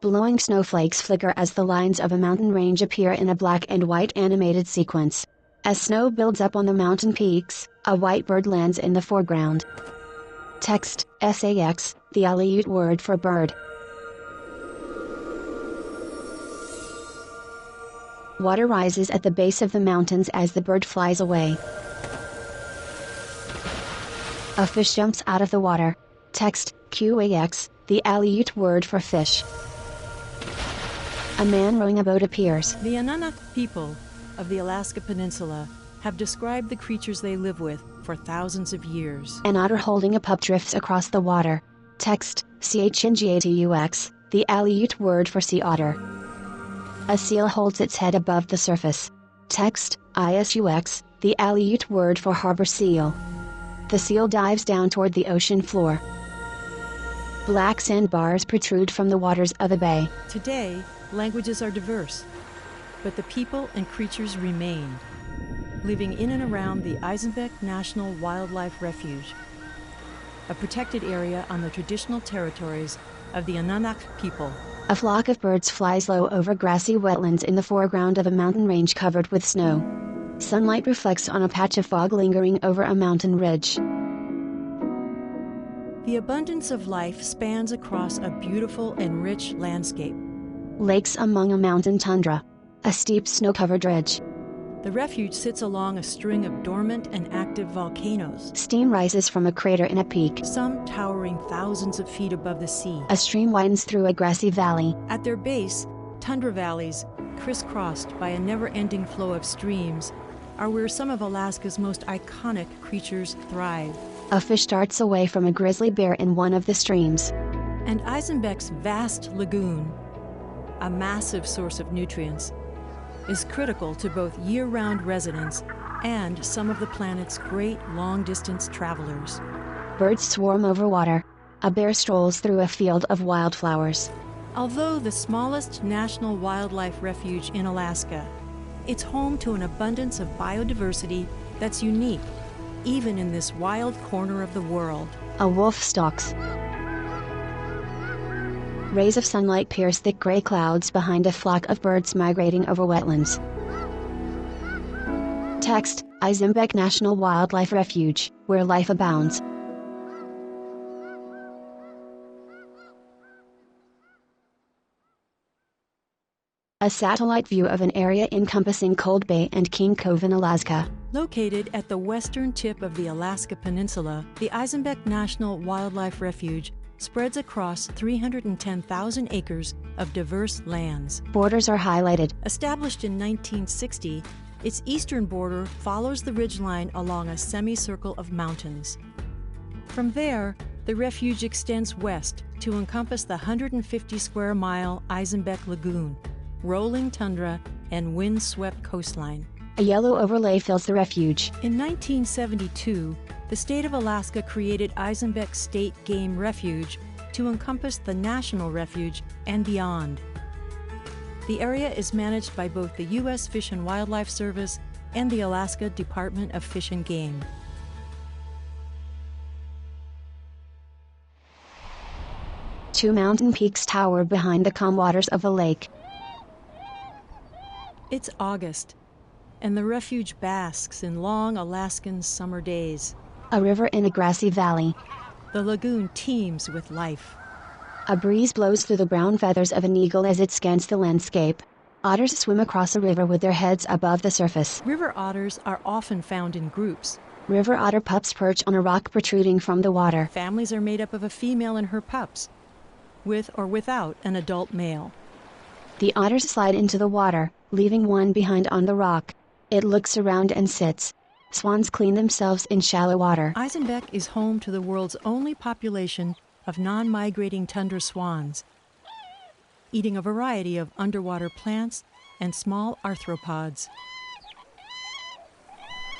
Blowing snowflakes flicker as the lines of a mountain range appear in a black and white animated sequence. As snow builds up on the mountain peaks, a white bird lands in the foreground. Text, SAX, the Aleut word for bird. Water rises at the base of the mountains as the bird flies away. A fish jumps out of the water. Text, QAX, the Aleut word for fish. A man rowing a boat appears. The Anunnaki people of the Alaska Peninsula have described the creatures they live with for thousands of years. An otter holding a pup drifts across the water. Text, CHNGATUX, the Aleut word for sea otter. A seal holds its head above the surface. Text, ISUX, the Aleut word for harbor seal. The seal dives down toward the ocean floor. Black sandbars protrude from the waters of the bay. Today, languages are diverse, but the people and creatures remain, living in and around the Izembek National Wildlife Refuge, a protected area on the traditional territories of the Anunnaki people. A flock of birds flies low over grassy wetlands in the foreground of a mountain range covered with snow. Sunlight reflects on a patch of fog lingering over a mountain ridge. The abundance of life spans across a beautiful and rich landscape. Lakes among a mountain tundra. A steep snow-covered ridge. The refuge sits along a string of dormant and active volcanoes. Steam rises from a crater in a peak. Some towering thousands of feet above the sea. A stream widens through a grassy valley. At their base, tundra valleys, crisscrossed by a never-ending flow of streams, are where some of Alaska's most iconic creatures thrive. A fish darts away from a grizzly bear in one of the streams. And Izembek's vast lagoon, a massive source of nutrients, is critical to both year-round residents and some of the planet's great long-distance travelers. Birds swarm over water. A bear strolls through a field of wildflowers. Although the smallest national wildlife refuge in Alaska, it's home to an abundance of biodiversity that's unique, even in this wild corner of the world. A wolf stalks. Rays of sunlight pierce thick gray clouds behind a flock of birds migrating over wetlands. Text, Izembek National Wildlife Refuge, where life abounds. A satellite view of an area encompassing Cold Bay and King Cove in Alaska. Located at the western tip of the Alaska Peninsula, the Izembek National Wildlife Refuge spreads across 310,000 acres of diverse lands. Borders are highlighted. Established in 1960, its eastern border follows the ridgeline along a semicircle of mountains. From there, the refuge extends west to encompass the 150-square-mile Izembek Lagoon, rolling tundra, and wind-swept coastline. A yellow overlay fills the refuge. In 1972, the state of Alaska created Izembek State Game Refuge to encompass the National Refuge and beyond. The area is managed by both the U.S. Fish and Wildlife Service and the Alaska Department of Fish and Game. Two mountain peaks tower behind the calm waters of the lake. It's August, and the refuge basks in long Alaskan summer days. A river in a grassy valley. The lagoon teems with life. A breeze blows through the brown feathers of an eagle as it scans the landscape. Otters swim across a river with their heads above the surface. River otters are often found in groups. River otter pups perch on a rock protruding from the water. Families are made up of a female and her pups, with or without an adult male. The otters slide into the water, leaving one behind on the rock. It looks around and sits. Swans clean themselves in shallow water. Izembek is home to the world's only population of non-migrating tundra swans, eating a variety of underwater plants and small arthropods.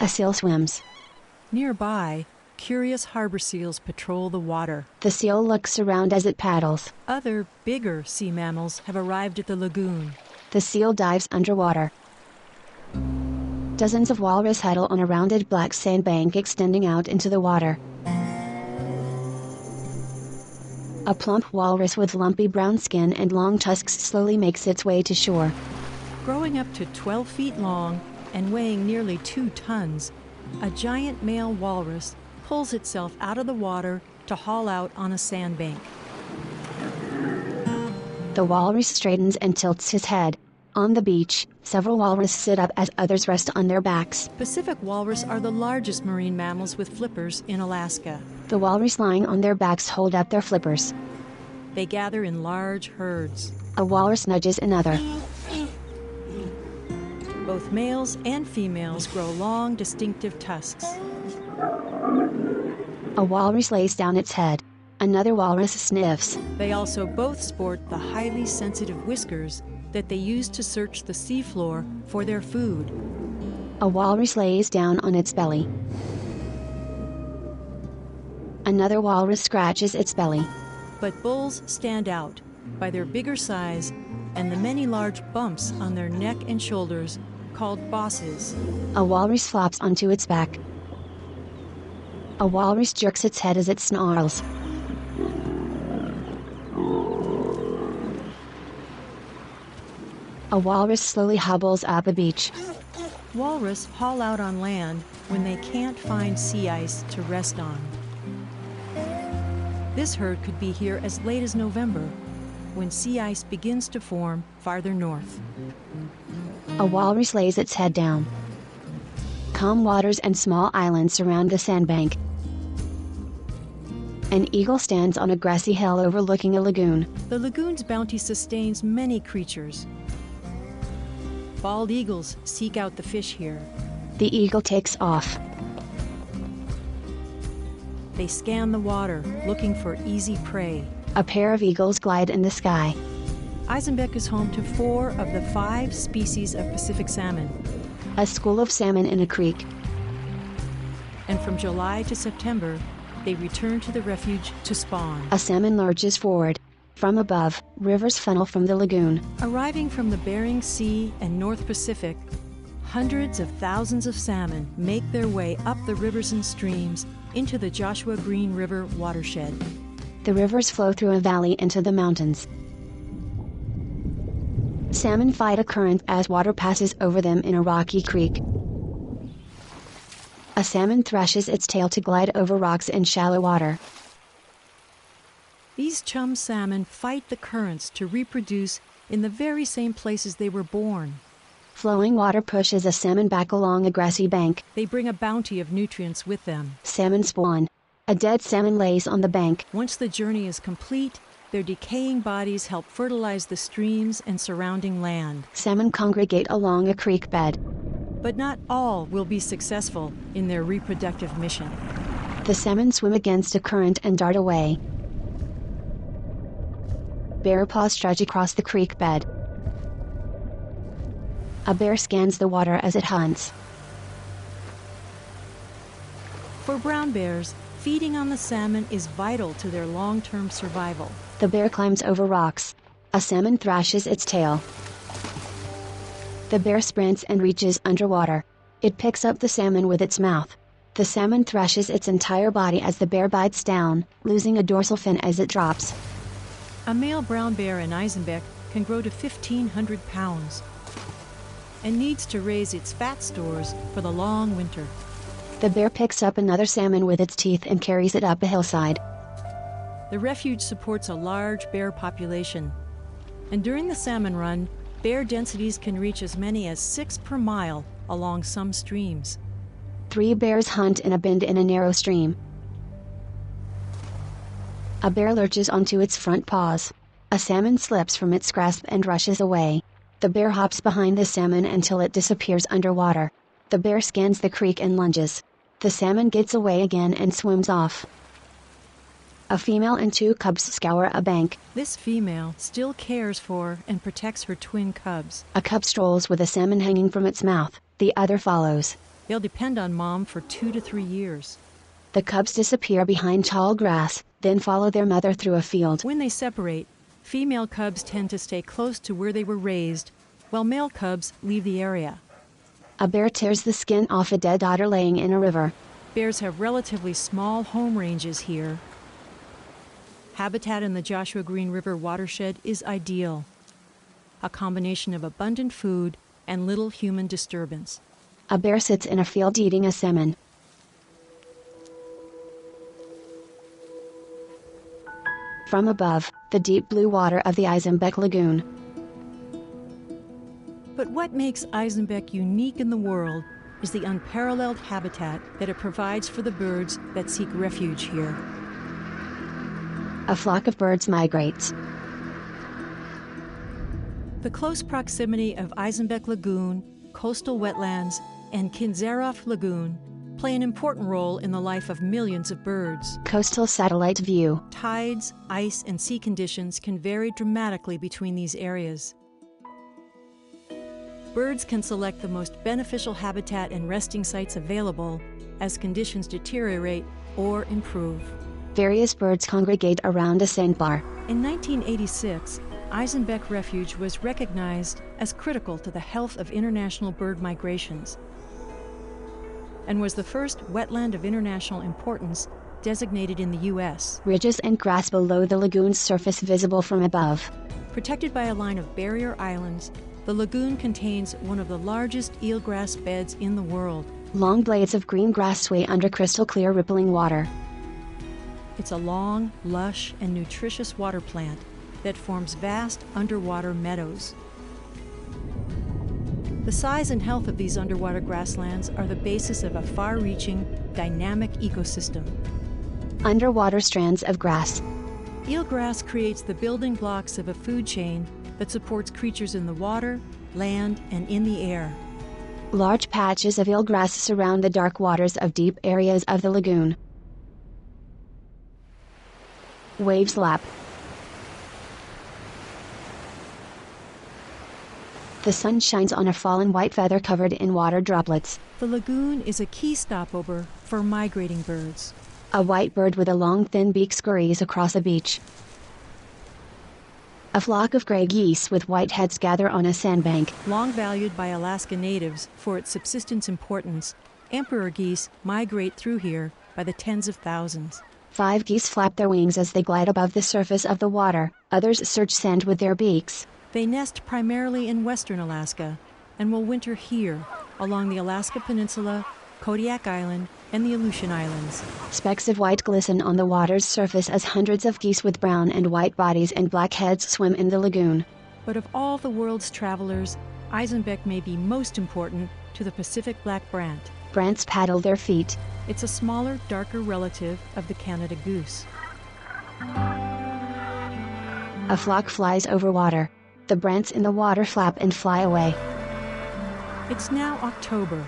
A seal swims. Nearby, curious harbor seals patrol the water. The seal looks around as it paddles. Other, bigger sea mammals have arrived at the lagoon. The seal dives underwater. Dozens of walrus huddle on a rounded black sandbank extending out into the water. A plump walrus with lumpy brown skin and long tusks slowly makes its way to shore. Growing up to 12 feet long and weighing nearly 2 tons, a giant male walrus pulls itself out of the water to haul out on a sandbank. The walrus straightens and tilts his head. On the beach, several walrus sit up as others rest on their backs. Pacific walrus are the largest marine mammals with flippers in Alaska. The walrus lying on their backs hold up their flippers. They gather in large herds. A walrus nudges another. Both males and females grow long, distinctive tusks. A walrus lays down its head. Another walrus sniffs. They also both sport the highly sensitive whiskers that they use to search the seafloor for their food. A walrus lays down on its belly. Another walrus scratches its belly. But bulls stand out by their bigger size and the many large bumps on their neck and shoulders called bosses. A walrus flops onto its back. A walrus jerks its head as it snarls. A walrus slowly hobbles up a beach. Walrus haul out on land when they can't find sea ice to rest on. This herd could be here as late as November, when sea ice begins to form farther north. A walrus lays its head down. Calm waters and small islands surround the sandbank. An eagle stands on a grassy hill overlooking a lagoon. The lagoon's bounty sustains many creatures. Bald eagles seek out the fish here. The eagle takes off. They scan the water, looking for easy prey. A pair of eagles glide in the sky. Izembek is home to 4 of the 5 species of Pacific salmon. A school of salmon in a creek. And from July to September, they return to the refuge to spawn. A salmon lurches forward. From above, rivers funnel from the lagoon. Arriving from the Bering Sea and North Pacific, hundreds of thousands of salmon make their way up the rivers and streams into the Joshua Green River watershed. The rivers flow through a valley into the mountains. Salmon fight a current as water passes over them in a rocky creek. A salmon thrashes its tail to glide over rocks in shallow water. These chum salmon fight the currents to reproduce in the very same places they were born. Flowing water pushes a salmon back along a grassy bank. They bring a bounty of nutrients with them. Salmon spawn. A dead salmon lays on the bank. Once the journey is complete, their decaying bodies help fertilize the streams and surrounding land. Salmon congregate along a creek bed. But not all will be successful in their reproductive mission. The salmon swim against a current and dart away. Bear paws stretch across the creek bed. A bear scans the water as it hunts. For brown bears, feeding on the salmon is vital to their long-term survival. The bear climbs over rocks. A salmon thrashes its tail. The bear sprints and reaches underwater. It picks up the salmon with its mouth. The salmon thrashes its entire body as the bear bites down, losing a dorsal fin as it drops. A male brown bear in Izembek can grow to 1,500 pounds and needs to raise its fat stores for the long winter. The bear picks up another salmon with its teeth and carries it up a hillside. The refuge supports a large bear population, and during the Salmon Run, bear densities can reach as many as 6 per mile along some streams. 3 bears hunt in a bend in a narrow stream. A bear lurches onto its front paws. A salmon slips from its grasp and rushes away. The bear hops behind the salmon until it disappears underwater. The bear scans the creek and lunges. The salmon gets away again and swims off. A female and 2 cubs scour a bank. This female still cares for and protects her twin cubs. A cub strolls with a salmon hanging from its mouth. The other follows. They'll depend on mom for 2 to 3 years. The cubs disappear behind tall grass, then follow their mother through a field. When they separate, female cubs tend to stay close to where they were raised, while male cubs leave the area. A bear tears the skin off a dead otter laying in a river. Bears have relatively small home ranges here. Habitat in the Joshua Green River watershed is ideal. A combination of abundant food and little human disturbance. A bear sits in a field eating a salmon. From above, the deep blue water of the Izembek Lagoon. But what makes Izembek unique in the world is the unparalleled habitat that it provides for the birds that seek refuge here. A flock of birds migrates. The close proximity of Izembek Lagoon, coastal wetlands, and Kinzerov Lagoon play an important role in the life of millions of birds. Coastal satellite view. Tides, ice, and sea conditions can vary dramatically between these areas. Birds can select the most beneficial habitat and resting sites available as conditions deteriorate or improve. Various birds congregate around a sandbar. In 1986, Izembek Refuge was recognized as critical to the health of international bird migrations and was the first wetland of international importance designated in the U.S. Ridges and grass below the lagoon's surface visible from above. Protected by a line of barrier islands, the lagoon contains one of the largest eelgrass beds in the world. Long blades of green grass sway under crystal clear rippling water. It's a long, lush, and nutritious water plant that forms vast underwater meadows. The size and health of these underwater grasslands are the basis of a far-reaching, dynamic ecosystem. Underwater strands of grass. Eelgrass creates the building blocks of a food chain that supports creatures in the water, land, and in the air. Large patches of eelgrass surround the dark waters of deep areas of the lagoon. Waves lap. The sun shines on a fallen white feather covered in water droplets. The lagoon is a key stopover for migrating birds. A white bird with a long thin beak scurries across a beach. A flock of gray geese with white heads gather on a sandbank. Long valued by Alaska natives for its subsistence importance, emperor geese migrate through here by the tens of thousands. 5 geese flap their wings as they glide above the surface of the water. Others search sand with their beaks. They nest primarily in western Alaska and will winter here along the Alaska Peninsula, Kodiak Island, and the Aleutian Islands. Specks of white glisten on the water's surface as hundreds of geese with brown and white bodies and black heads swim in the lagoon. But of all the world's travelers, Izembek may be most important to the Pacific Black Brant. Brants paddle their feet. It's a smaller, darker relative of the Canada goose. A flock flies over water. The brants in the water flap and fly away. It's now October,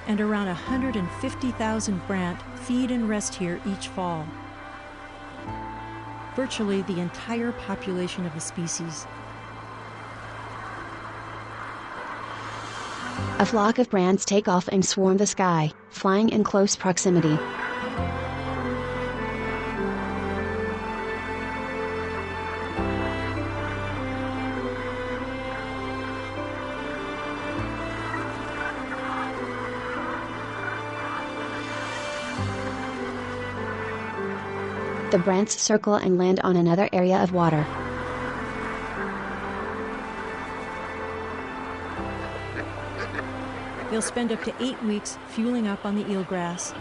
and around 150,000 brant feed and rest here each fall. Virtually the entire population of the species. A flock of brants take off and swarm the sky, flying in close proximity. The brants circle and land on another area of water. They'll spend up to 8 weeks fueling up on the eelgrass,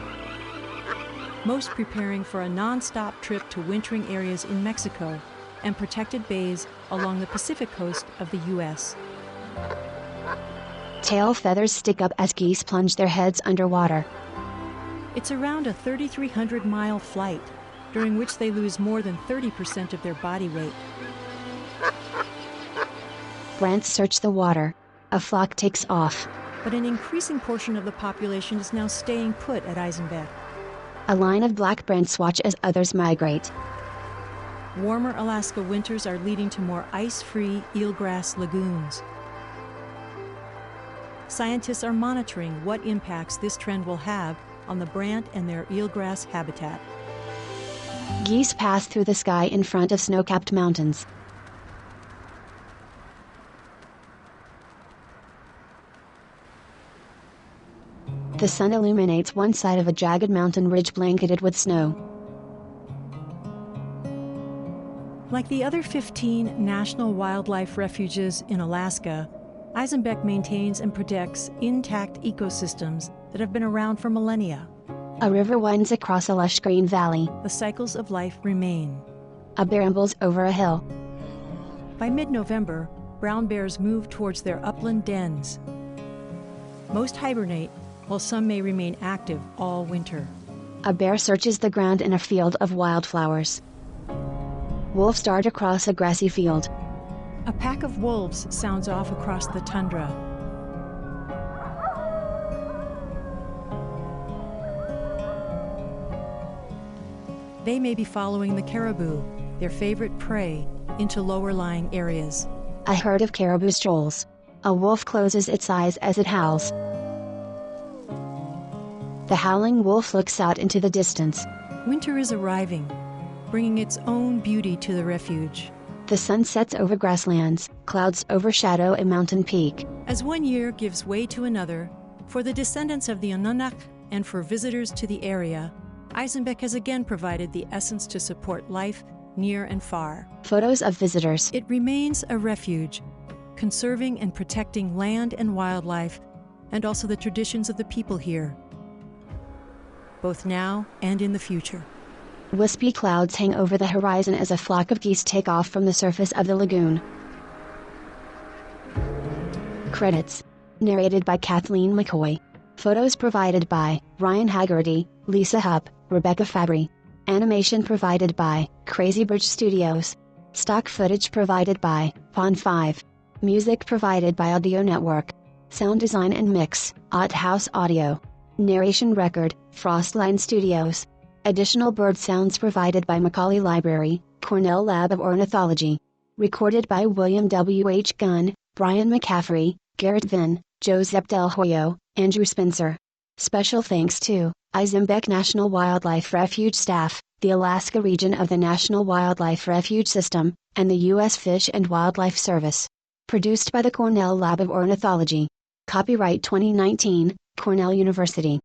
most preparing for a non-stop trip to wintering areas in Mexico and protected bays along the Pacific coast of the U.S. Tail feathers stick up as geese plunge their heads underwater. It's around a 3,300-mile flight, during which they lose more than 30% of their body weight. Brants search the water. A flock takes off. But an increasing portion of the population is now staying put at Izembek. A line of black brants watch as others migrate. Warmer Alaska winters are leading to more ice-free eelgrass lagoons. Scientists are monitoring what impacts this trend will have on the brant and their eelgrass habitat. Geese pass through the sky in front of snow-capped mountains. The sun illuminates one side of a jagged mountain ridge blanketed with snow. Like the other 15 national wildlife refuges in Alaska, Izembek maintains and protects intact ecosystems that have been around for millennia. A river winds across a lush green valley. The cycles of life remain. A bear ambles over a hill. By mid-November, brown bears move towards their upland dens. Most hibernate, while some may remain active all winter. A bear searches the ground in a field of wildflowers. Wolves dart across a grassy field. A pack of wolves sounds off across the tundra. They may be following the caribou, their favorite prey, into lower-lying areas. A herd of caribou strolls. A wolf closes its eyes as it howls. The howling wolf looks out into the distance. Winter is arriving, bringing its own beauty to the refuge. The sun sets over grasslands, clouds overshadow a mountain peak. As one year gives way to another, for the descendants of the Ononak and for visitors to the area, Izembek has again provided the essence to support life near and far. Photos of visitors. It remains a refuge, conserving and protecting land and wildlife, and also the traditions of the people here, both now and in the future. Wispy clouds hang over the horizon as a flock of geese take off from the surface of the lagoon. Credits. Narrated by Kathleen McCoy. Photos provided by Ryan Haggerty, Lisa Hupp, Rebecca Fabry. Animation provided by Crazy Bridge Studios. Stock footage provided by Pond5. Music provided by Audio Network. Sound design and mix, Ott House Audio. Narration record, Frostline Studios. Additional bird sounds provided by Macaulay Library, Cornell Lab of Ornithology. Recorded by William W. H. Gunn, Brian McCaffrey, Garrett Vinn, Josep Del Hoyo, Andrew Spencer. Special thanks to Izembek National Wildlife Refuge staff, the Alaska region of the National Wildlife Refuge System, and the U.S. Fish and Wildlife Service. Produced by the Cornell Lab of Ornithology. Copyright 2019, Cornell University.